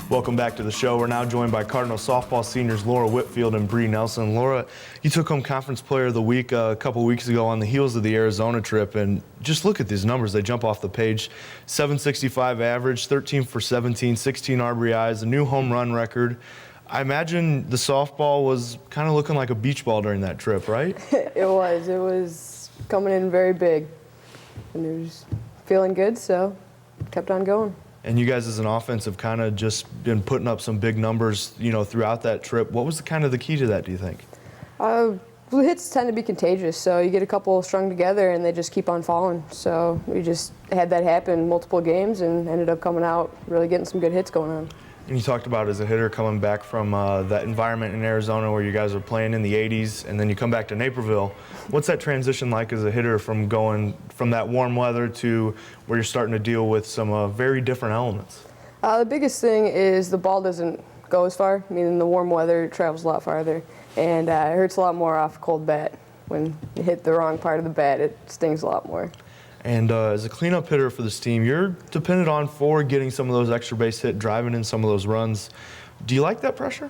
Welcome back to the show. We're now joined by Cardinal softball seniors Laura Whitfield and Bree Nelson. Laura, you took home Conference Player of the Week a couple weeks ago on the heels of the Arizona trip, and just look at these numbers. They jump off the page. 765 average, 13 for 17, 16 RBIs, a new home run record. I imagine the softball was kind of looking like a beach ball during that trip, right? It was coming in very big, and it was feeling good, so kept on going. And you guys as an offense have kind of just been putting up some big numbers, throughout that trip. What was the key to that, do you think? Blue hits tend to be contagious, so you get a couple strung together and they just keep on falling. So we just had that happen multiple games and ended up coming out really getting some good hits going on. And you talked about as a hitter coming back from that environment in Arizona where you guys are playing in the 80s, and then you come back to Naperville. What's that transition like as a hitter from going from that warm weather to where you're starting to deal with some very different elements? The biggest thing is the ball doesn't go as far. Meaning the warm weather travels a lot farther, and it hurts a lot more off a cold bat. When you hit the wrong part of the bat, it stings a lot more. And as a cleanup hitter for this team, you're dependent on for getting some of those extra base hit, driving in some of those runs. Do you like that pressure?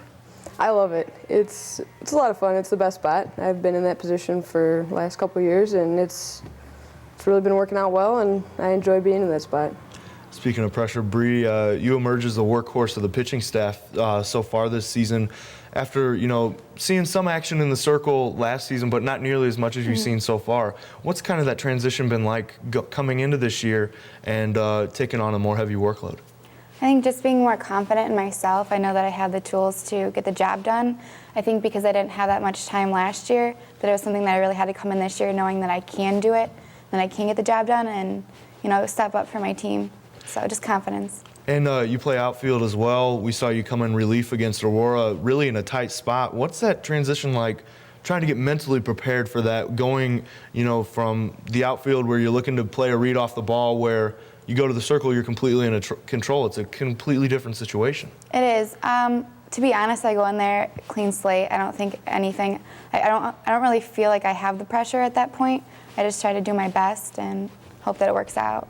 I love it. It's a lot of fun. It's the best spot. I've been in that position for the last couple of years, and it's really been working out well, and I enjoy being in that spot. Speaking of pressure, Bree, you emerge as the workhorse of the pitching staff so far this season. After, seeing some action in the circle last season, but not nearly as much as you've seen so far, what's kind of that transition been like coming into this year and taking on a more heavy workload? I think just being more confident in myself. I know that I have the tools to get the job done. I think because I didn't have that much time last year, that it was something that I really had to come in this year knowing that I can do it, that I can get the job done and, step up for my team. So just confidence. And you play outfield as well. We saw you come in relief against Aurora, really in a tight spot. What's that transition like, trying to get mentally prepared for that, going, from the outfield where you're looking to play a read off the ball, where you go to the circle, you're completely in control. It's a completely different situation. It is. To be honest, I go in there clean slate. I don't think anything. I don't really feel like I have the pressure at that point. I just try to do my best and hope that it works out.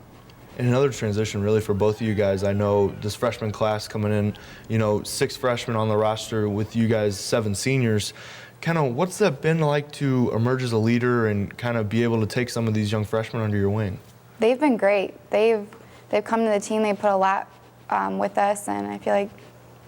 And another transition really for both of you guys. I know this freshman class coming in, 6 freshmen on the roster with you guys 7 seniors. Kind of what's that been like to emerge as a leader and kind of be able to take some of these young freshmen under your wing? They've been great. They've come to the team. They put a lot with us, and I feel like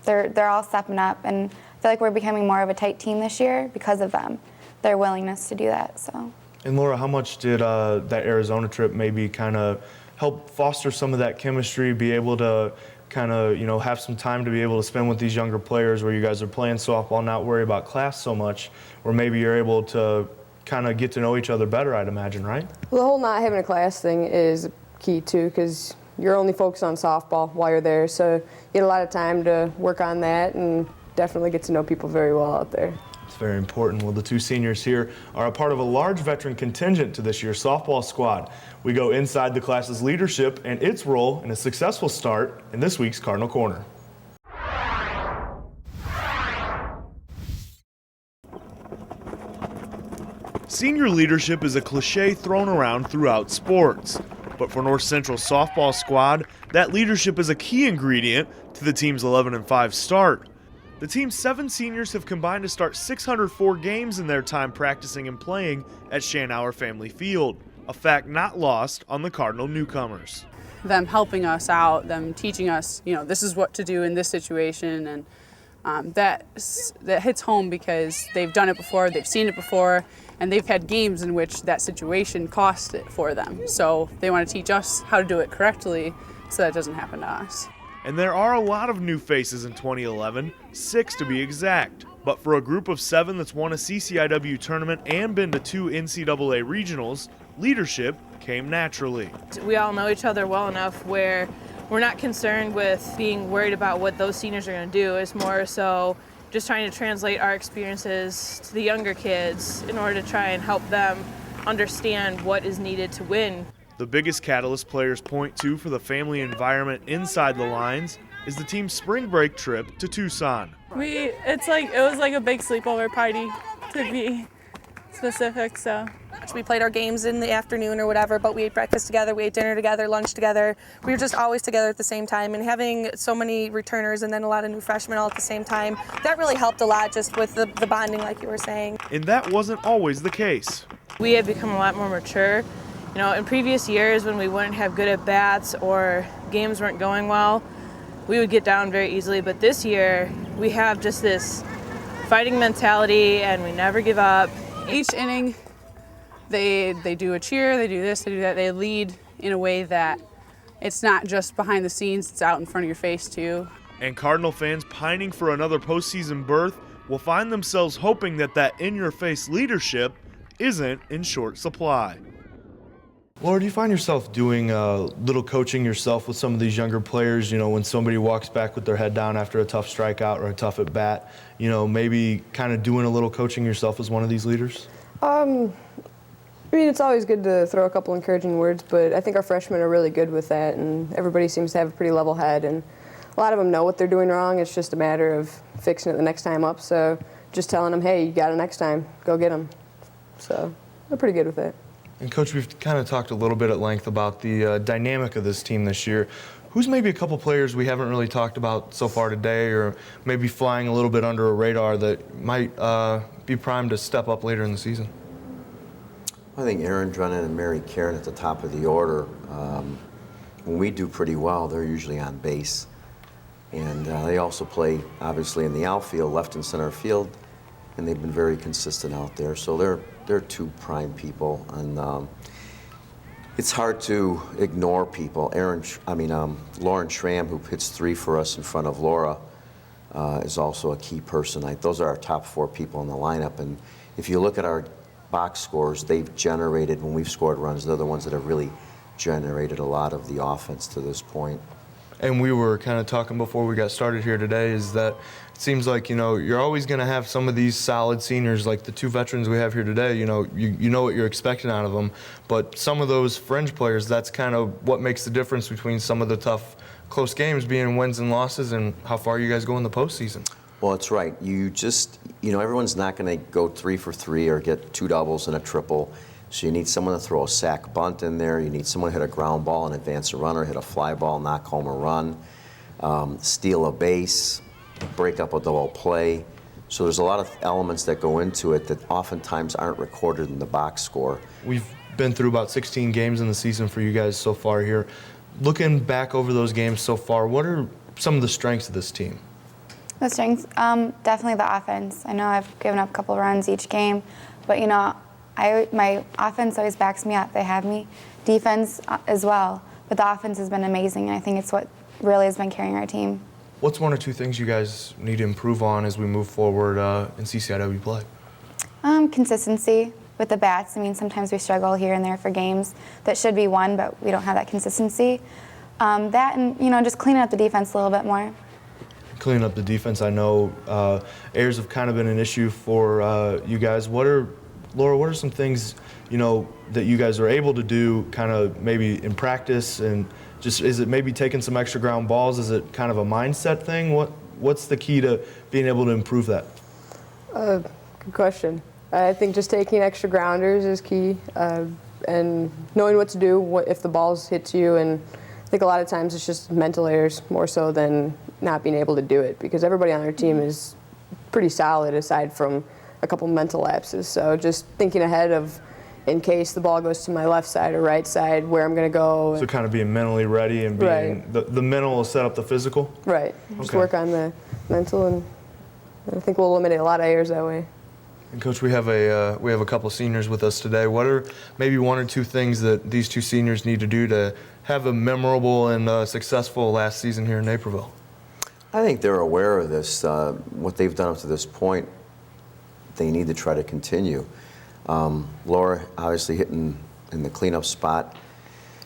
they're all stepping up. And I feel like we're becoming more of a tight team this year because of them, their willingness to do that. So. And Laura, how much did that Arizona trip maybe kind of help foster some of that chemistry, be able to kind of, have some time to be able to spend with these younger players where you guys are playing softball, not worry about class so much, where maybe you're able to kind of get to know each other better, I'd imagine, right? Well, the whole not having a class thing is key, too, because you're only focused on softball while you're there, so you get a lot of time to work on that and definitely get to know people very well out there. It's very important. Well, the 2 seniors here are a part of a large veteran contingent to this year's softball squad. We go inside the class's leadership and its role in a successful start in this week's Cardinal Corner. Senior leadership is a cliche thrown around throughout sports. But for North Central softball squad, that leadership is a key ingredient to the team's 11-5 start. The team's 7 seniors have combined to start 604 games in their time practicing and playing at Shanauer Family Field, a fact not lost on the Cardinal newcomers. Them helping us out, them teaching us, this is what to do in this situation, and that hits home because they've done it before, they've seen it before, and they've had games in which that situation cost it for them. So they want to teach us how to do it correctly so that it doesn't happen to us. And there are a lot of new faces in 2011, 6 to be exact. But for a group of 7 that's won a CCIW tournament and been to 2 NCAA regionals, leadership came naturally. We all know each other well enough where we're not concerned with being worried about what those seniors are going to do. It's more so just trying to translate our experiences to the younger kids in order to try and help them understand what is needed to win. The biggest catalyst players point to for the family environment inside the lines is the team's spring break trip to Tucson. It was like a big sleepover party to be specific, so. We played our games in the afternoon or whatever, but we ate breakfast together, we ate dinner together, lunch together. We were just always together at the same time, and having so many returners and then a lot of new freshmen all at the same time, that really helped a lot just with the bonding, like you were saying. And that wasn't always the case. We have become a lot more mature. You know, in previous years when we wouldn't have good at bats or games weren't going well, we would get down very easily, but this year we have just this fighting mentality and we never give up. Each inning, they do a cheer, they do this, they do that. They lead in a way that it's not just behind the scenes, it's out in front of your face too. And Cardinal fans pining for another postseason berth will find themselves hoping that in-your-face leadership isn't in short supply. Laura, do you find yourself doing little coaching yourself with some of these younger players? You know, when somebody walks back with their head down after a tough strikeout or a tough at bat, you know, maybe kind of doing a little coaching yourself as one of these leaders? I mean, it's always good to throw a couple encouraging words, but I think our freshmen are really good with that, and everybody seems to have a pretty level head, and a lot of them know what they're doing wrong. It's just a matter of fixing it the next time up. So just telling them, hey, you got it next time, go get them. So they're pretty good with it. And Coach, we've kind of talked a little bit at length about the dynamic of this team this year. Who's maybe a couple players we haven't really talked about so far today, or maybe flying a little bit under a radar that might be primed to step up later in the season? I think Aaron Drennan and Mary Karen at the top of the order. When we do pretty well, they're usually on base. And they also play, obviously, in the outfield, left and center field, and they've been very consistent out there. So they're two prime people, and it's hard to ignore people. Lauren Schramm, who hits 3 for us in front of Laura, is also a key person. Those are our top 4 people in the lineup, and if you look at our box scores, they've generated, when we've scored runs, they're the ones that have really generated a lot of the offense to this point. And we were kind of talking before we got started here today, is that it seems like, you know, you're always going to have some of these solid seniors, like the 2 veterans we have here today. You know, you know what you're expecting out of them, but some of those fringe players, that's kind of what makes the difference between some of the tough, close games being wins and losses and how far you guys go in the postseason. Well, that's right. Everyone's not going to go 3 for 3 or get 2 doubles and a triple. So you need someone to throw a sac bunt in there. You need someone to hit a ground ball and advance a runner, hit a fly ball, knock home a run, steal a base, break up a double play. So there's a lot of elements that go into it that oftentimes aren't recorded in the box score. We've been through about 16 games in the season for you guys so far here. Looking back over those games so far, what are some of the strengths of this team? The strengths, definitely the offense. I know I've given up a couple runs each game, but you know, my offense always backs me up. They have me. Defense as well, but the offense has been amazing, and I think it's what really has been carrying our team. What's 1 or 2 things you guys need to improve on as we move forward in CCIW play? Consistency with the bats. I mean, sometimes we struggle here and there for games that should be won, but we don't have that consistency. That and, you know, just cleaning up the defense a little bit more. Cleaning up the defense, I know errors have kind of been an issue for you guys. Laura, what are some things, you know, that you guys are able to do kind of maybe in practice, and just, is it maybe taking some extra ground balls? Is it kind of a mindset thing? What's the key to being able to improve that? Good question. I think just taking extra grounders is key, and knowing what to do if the ball hits you. And I think a lot of times it's just mental errors more so than not being able to do it, because everybody on our team is pretty solid aside from a couple mental lapses. So just thinking ahead of, in case the ball goes to my left side or right side, where I'm going to go. So kind of being mentally ready and being the mental will set up the physical? Right. Just work on the mental, and I think we'll eliminate a lot of errors that way. And Coach, we have a couple seniors with us today. What are maybe 1 or 2 things that these 2 seniors need to do to have a memorable and successful last season here in Naperville? I think they're aware of this. What they've done up to this point, they need to try to continue. Laura, obviously hitting in the cleanup spot.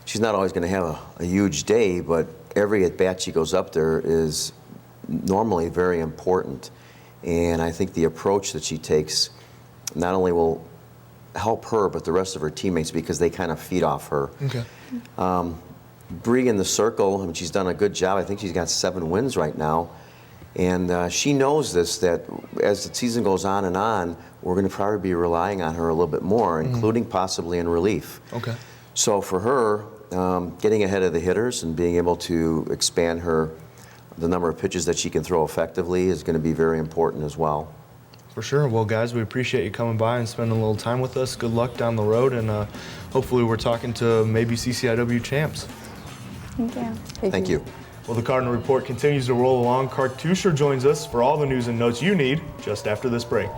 She's not always going to have a huge day, but every at-bat she goes up there is normally very important. And I think the approach that she takes not only will help her, but the rest of her teammates, because they kind of feed off her. Okay. Bree in the circle, I mean, she's done a good job. I think she's got 7 wins right now. And she knows this, that as the season goes on and on, we're going to probably be relying on her a little bit more, including possibly in relief. Okay. So for her, getting ahead of the hitters and being able to expand the number of pitches that she can throw effectively is going to be very important as well. For sure. Well, guys, we appreciate you coming by and spending a little time with us. Good luck down the road, and hopefully we're talking to maybe CCIW champs. Thank you. Thank you. Well, the Cardinal Report continues to roll along. Kartusher joins us for all the news and notes you need just after this break.